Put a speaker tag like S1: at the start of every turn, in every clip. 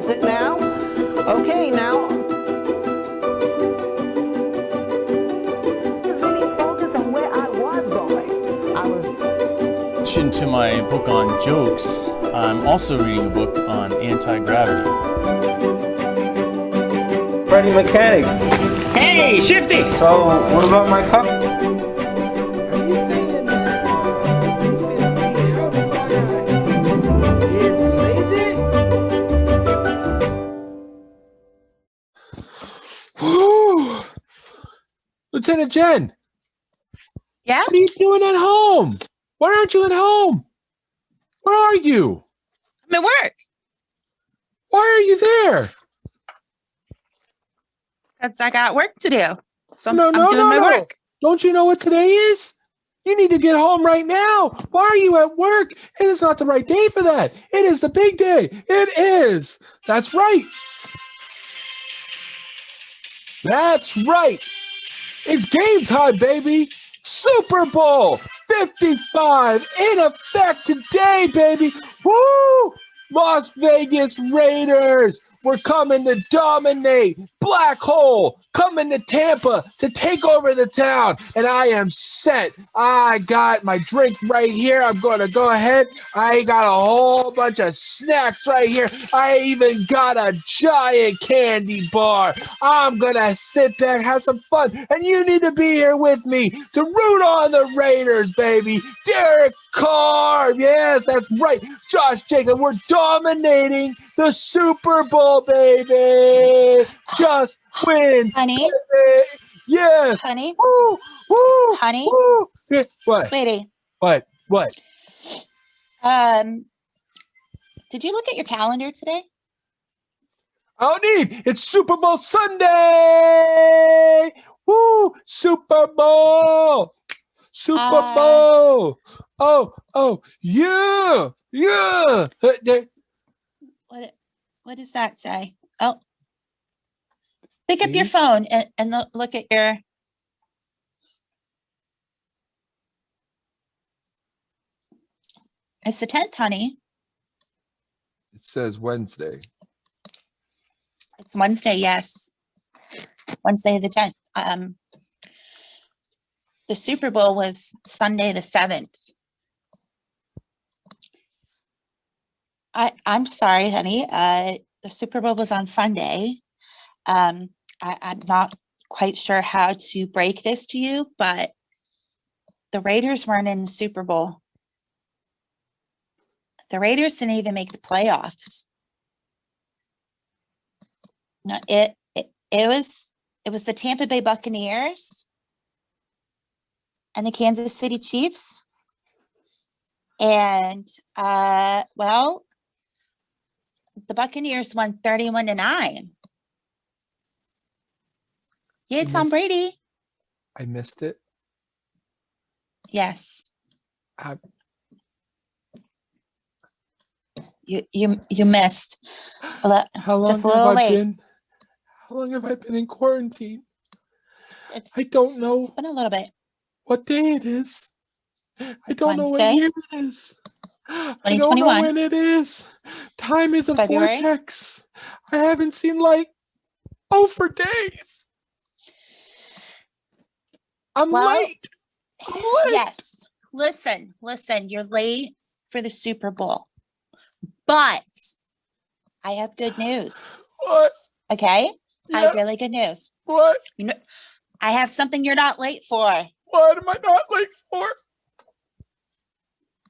S1: realize it now. Okay, now. I was really focused on where I was going. I was.
S2: In addition to my book on jokes, I'm also reading a book on anti-gravity.
S3: Freddie Mechanic.
S4: Hey, Shifty!
S3: So, what about my car?
S5: Woo! Lieutenant Jen!
S6: Yeah?
S5: What are you doing at home? Why aren't you at home? Where are you?
S6: I'm at work.
S5: Why are you there?
S6: Because I got work to do. So I'm
S5: No,
S6: doing my work.
S5: Don't you know what today is? You need to get home right now. Why are you at work? It is not the right day for that. It is the big day. It is. That's right. That's right. It's game time, baby. Super Bowl 55 in effect today, baby. Woo! Las Vegas Raiders. We're coming to dominate. Black Hole coming to Tampa to take over the town. And I am set. I got my drink right here. I'm going to go ahead. I got a whole bunch of snacks right here. I even got a giant candy bar. I'm going to sit back, have some fun. And you need to be here with me to root on the Raiders, baby. Derek Carr. Yes, that's right. Josh Jacobs. We're dominating the Super Bowl, baby. Just win.
S6: Honey?
S5: Baby. Yes.
S6: Honey?
S5: Woo, woo,
S6: Honey?
S5: woo. Yeah, what?
S6: Sweetie.
S5: What?
S6: Did you look at your calendar today?
S5: I don't need. It's Super Bowl Sunday. Woo! Super Bowl. Super Bowl. Oh, yeah.
S6: What does that say? Oh. Pick up your phone and look at your. It's the 10th, honey.
S5: It says Wednesday.
S6: It's Wednesday, yes. Wednesday the 10th. The Super Bowl was Sunday the 7th. I'm sorry, honey. The Super Bowl was on Sunday. I'm not quite sure how to break this to you, but the Raiders weren't in the Super Bowl. The Raiders didn't even make the playoffs. No, it was the Tampa Bay Buccaneers and the Kansas City Chiefs. And well, the Buccaneers won 31-9. Yeah, Tom Brady.
S5: I missed it.
S6: Yes. You missed.
S5: How long
S6: just a little late.
S5: How long have I been in quarantine?
S6: I
S5: don't know.
S6: It's been a little bit.
S5: What day it is. I don't know
S6: Wednesday.
S5: what year it is. I
S6: 2021.
S5: don't know when it is. Time is
S6: It's
S5: a
S6: February.
S5: vortex. I haven't seen light for days. I'm late.
S6: Yes. Listen, you're late for the Super Bowl. But I have good news.
S5: What?
S6: Okay?
S5: Yeah.
S6: I have really good news.
S5: What?
S6: I have something you're not late for.
S5: What am I not late for?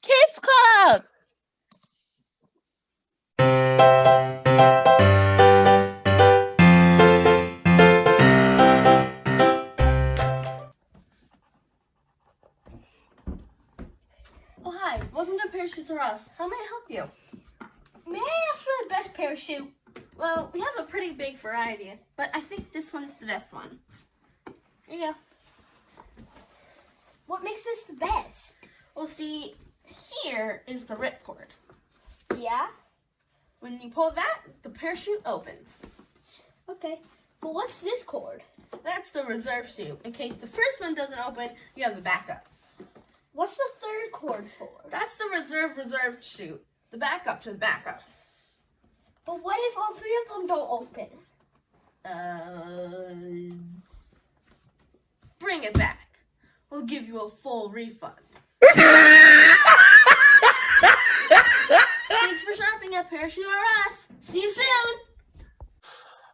S6: Kids Club.
S7: Oh, hi. Welcome to Parachutes R Us. How may I help you? May I ask for the best parachute? Well, we have a pretty big variety, but I think this one's the best one. Here you go. What makes this the best? Well, see, here is the ripcord. Yeah? When you pull that, the parachute opens. Okay. But what's this cord? That's the reserve chute. In case the first one doesn't open, you have the backup. What's the third cord for? That's the reserve chute. The backup to the backup. But what if all three of them don't open? Bring it back. We'll give you a full refund. Thanks for shopping at Parachute R Us. See you soon.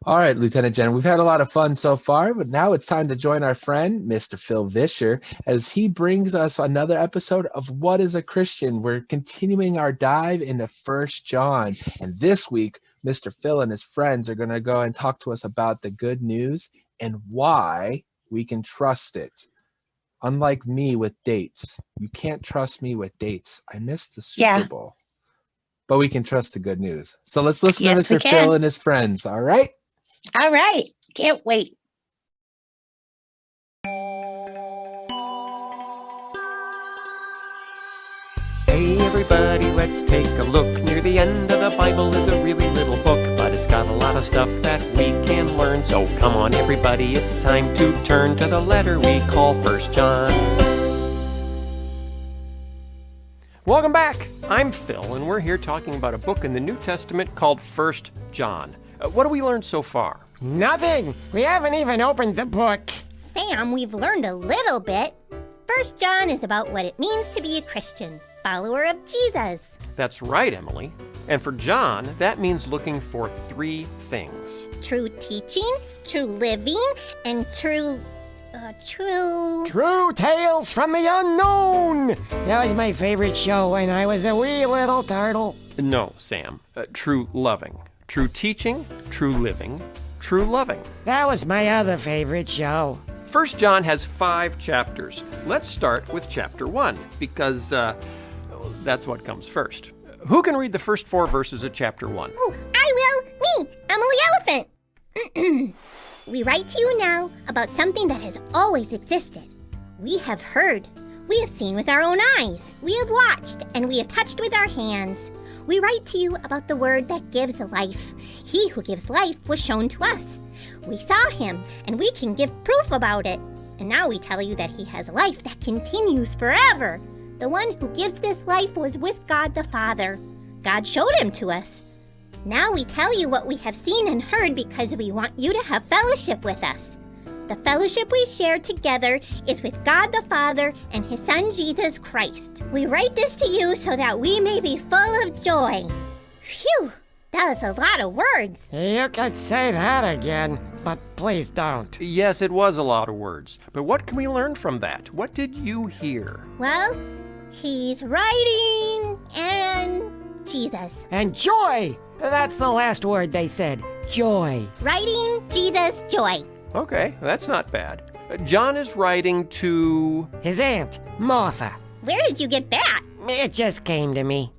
S5: All right, Lieutenant Jen, we've had a lot of fun so far, but now it's time to join our friend, Mr. Phil Vischer, as he brings us another episode of What is a Christian? We're continuing our dive into 1 John. And this week, Mr. Phil and his friends are going to go and talk to us about the good news and why we can trust it. Unlike me with dates, you can't trust me with dates. I missed the Super Bowl. But we can trust the good news. So let's listen to Mr. Phil and his friends, all right?
S6: All right. Can't wait.
S8: Hey everybody, let's take a look. Near the end of the Bible is a really little book, but it's got a lot of stuff that we can learn. So come on everybody, it's time to turn to the letter we call 1 John. Welcome back. I'm Phil, and we're here talking about a book in the New Testament called 1 John. What have we learned so far?
S9: Nothing. We haven't even opened the book.
S10: Sam, we've learned a little bit. 1 John is about what it means to be a Christian, follower of Jesus.
S8: That's right, Emily. And for John, that means looking for 3 things.
S10: True teaching, true living, and true
S9: Tales from the Unknown. That was my favorite show when I was a wee little turtle.
S8: No, Sam. True loving. True teaching, true living, true loving.
S9: That was my other favorite show.
S8: 1 John has 5 chapters. Let's start with chapter 1, because that's what comes first. Who can read the first 4 verses of chapter 1?
S10: Oh, I will. Me, Emily Elephant. We write to you now about something that has always existed. We have heard. We have seen with our own eyes. We have watched, and we have touched with our hands. We write to you about the word that gives life. He who gives life was shown to us. We saw him, and we can give proof about it. And now we tell you that he has life that continues forever. The one who gives this life was with God the Father. God showed him to us. Now we tell you what we have seen and heard because we want you to have fellowship with us. The fellowship we share together is with God the Father and his Son Jesus Christ. We write this to you so that we may be full of joy. Phew, that was a lot of words.
S9: You could say that again, but please don't.
S8: Yes, it was a lot of words. But what can we learn from that? What did you hear?
S10: Well, he's writing and Jesus.
S9: And joy! That's the last word they said. Joy.
S10: Writing, Jesus, joy.
S8: Okay, that's not bad. John is writing to...
S9: his aunt, Martha.
S10: Where did you get that?
S9: It just came to me.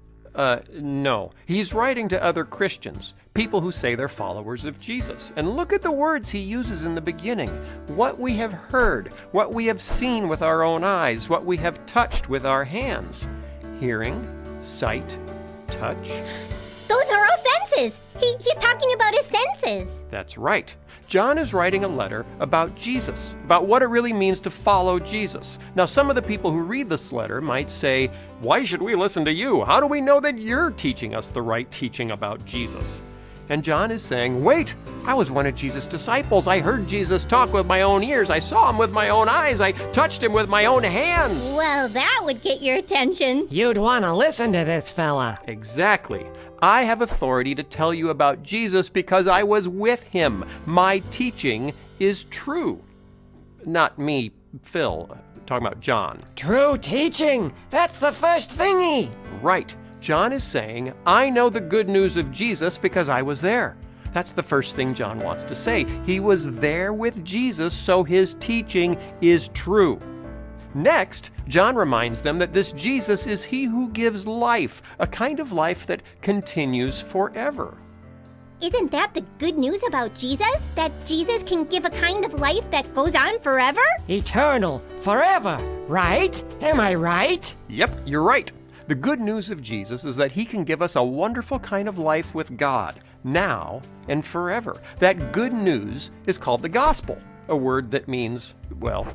S8: No. He's writing to other Christians, people who say they're followers of Jesus. And look at the words he uses in the beginning. What we have heard, what we have seen with our own eyes, what we have touched with our hands. Hearing, sight, touch.
S10: Those are all senses. He's talking about his senses.
S8: That's right. John is writing a letter about Jesus, about what it really means to follow Jesus. Now, some of the people who read this letter might say, why should we listen to you? How do we know that you're teaching us the right teaching about Jesus? And John is saying, wait, I was one of Jesus' disciples. I heard Jesus talk with my own ears. I saw him with my own eyes. I touched him with my own hands.
S10: Well, that would get your attention.
S9: You'd want to listen to this fella.
S8: Exactly. I have authority to tell you about Jesus because I was with him. My teaching is true. Not me, Phil, talking about John.
S9: True teaching. That's the first thingy.
S8: Right. John is saying, I know the good news of Jesus because I was there. That's the first thing John wants to say. He was there with Jesus, so his teaching is true. Next, John reminds them that this Jesus is he who gives life, a kind of life that continues forever.
S10: Isn't that the good news about Jesus? That Jesus can give a kind of life that goes on forever?
S9: Eternal, forever, right? Am I right?
S8: Yep, you're right. The good news of Jesus is that he can give us a wonderful kind of life with God, now and forever. That good news is called the gospel, a word that means, well,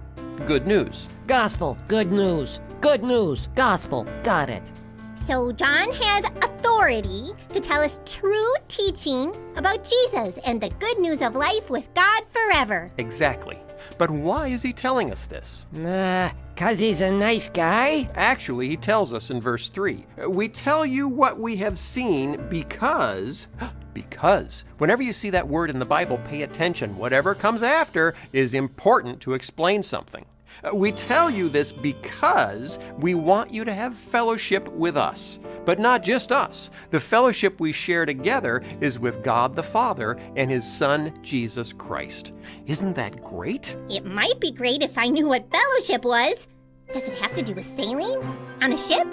S8: good news.
S9: Gospel, good news, gospel, got it.
S10: So John has authority to tell us true teaching about Jesus and the good news of life with God forever.
S8: Exactly. But why is he telling us this?
S9: 'Cause he's a nice guy?
S8: Actually, he tells us in verse 3, we tell you what we have seen because whenever you see that word in the Bible, pay attention. Whatever comes after is important to explain something. We tell you this because we want you to have fellowship with us. But not just us. The fellowship we share together is with God the Father and His Son, Jesus Christ. Isn't that great?
S10: It might be great if I knew what fellowship was. Does it have to do with sailing? On a ship?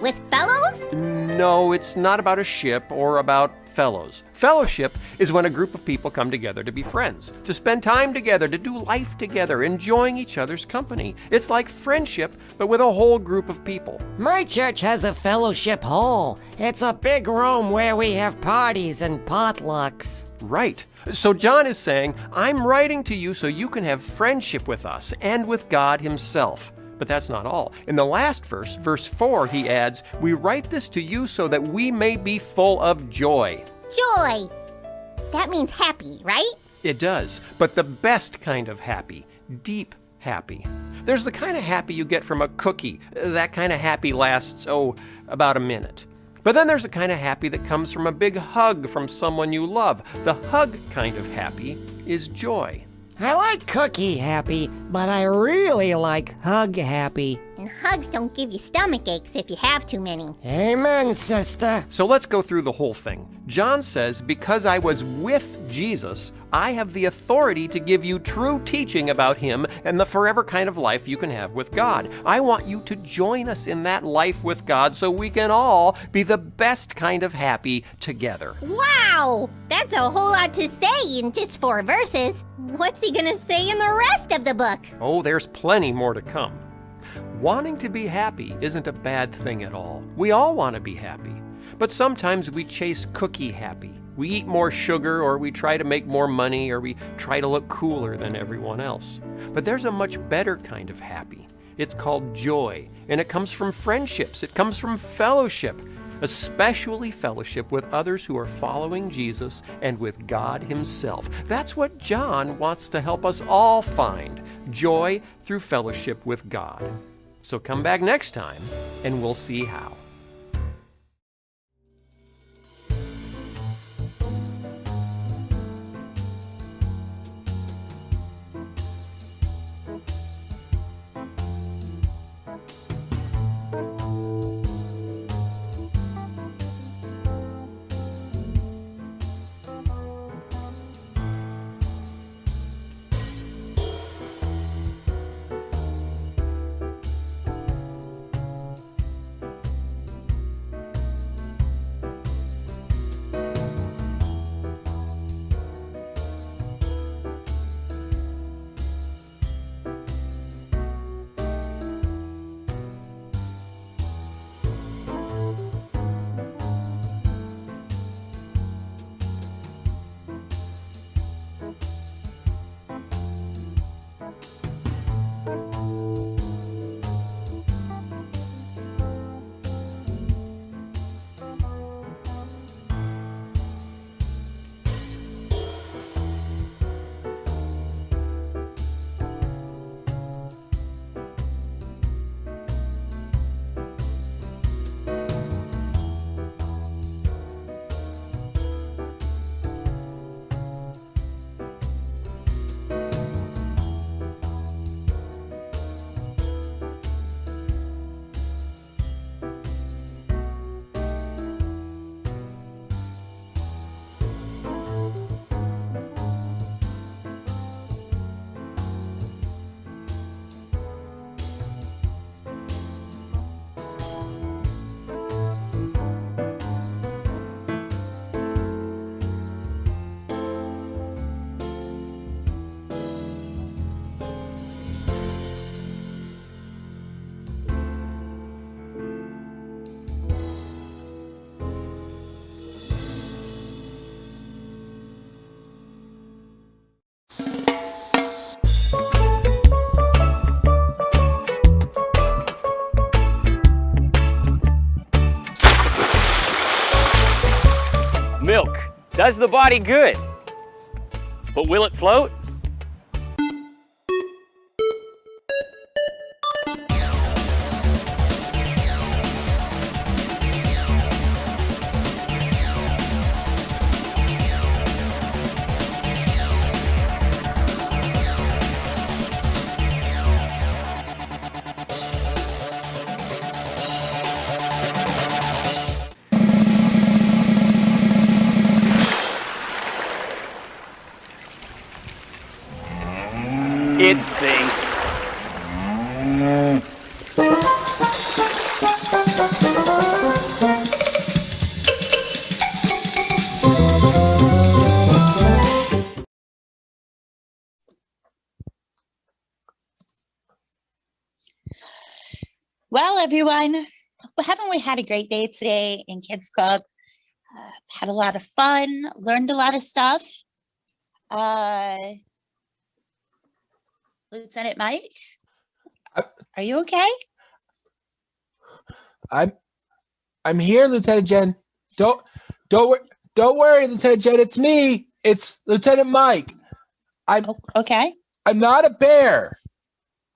S10: With fellows?
S8: No, it's not about a ship or about fellows. Fellowship is when a group of people come together to be friends, to spend time together, to do life together, enjoying each other's company. It's like friendship, but with a whole group of people.
S9: My church has a fellowship hall. It's a big room where we have parties and potlucks.
S8: Right. So John is saying, I'm writing to you so you can have friendship with us and with God Himself. But that's not all. In the last verse, verse 4, he adds, we write this to you so that we may be full of joy.
S10: Joy. That means happy, right?
S8: It does, but the best kind of happy, deep happy. There's the kind of happy you get from a cookie. That kind of happy lasts, about a minute. But then there's the kind of happy that comes from a big hug from someone you love. The hug kind of happy is joy.
S9: I like cookie happy, but I really like hug happy.
S10: And hugs don't give you stomach aches if you have too many.
S9: Amen, sister.
S8: So let's go through the whole thing. John says, because I was with Jesus, I have the authority to give you true teaching about Him and the forever kind of life you can have with God. I want you to join us in that life with God so we can all be the best kind of happy together.
S10: Wow! That's a whole lot to say in just 4 verses. What's he gonna say in the rest of the book?
S8: Oh, there's plenty more to come. Wanting to be happy isn't a bad thing at all. We all want to be happy. But sometimes we chase cookie happy. We eat more sugar, or we try to make more money, or we try to look cooler than everyone else. But there's a much better kind of happy. It's called joy, and it comes from friendships. It comes from fellowship, especially fellowship with others who are following Jesus and with God Himself. That's what John wants to help us all find, joy through fellowship with God. So come back next time, and we'll see how.
S4: does the body good. But will it float? It sinks.
S6: Well, everyone, haven't we had a great day today in Kids Club? Had a lot of fun, learned a lot of stuff. Lieutenant Mike, are you okay?
S5: I'm here, Lieutenant Jen. Don't worry, Lieutenant Jen. It's me. It's Lieutenant Mike.
S6: Okay.
S5: I'm not a bear.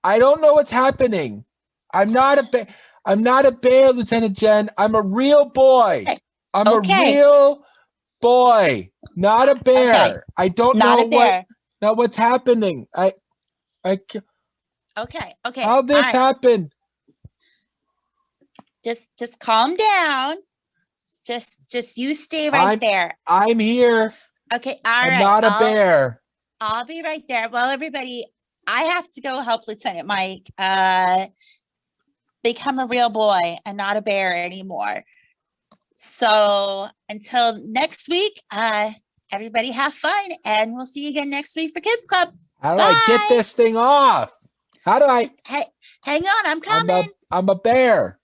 S5: I don't know what's happening. I'm not a bear. I'm not a bear, Lieutenant Jen. I'm a real boy. I'm a real boy, not a bear.
S6: Okay.
S5: I don't
S6: Not
S5: know
S6: a bear.
S5: what's happening.
S6: Okay.
S5: How this happen?
S6: Just calm down. Just you stay right there.
S5: I'm here.
S6: Okay.
S5: I'm not a bear.
S6: I'll be right there. Well, everybody, I have to go help Lieutenant Mike become a real boy and not a bear anymore. So until next week, everybody have fun, and we'll see you again next week for Kids Club.
S5: How do I get this thing off? How do I?
S6: Hang on, I'm coming.
S5: I'm a bear.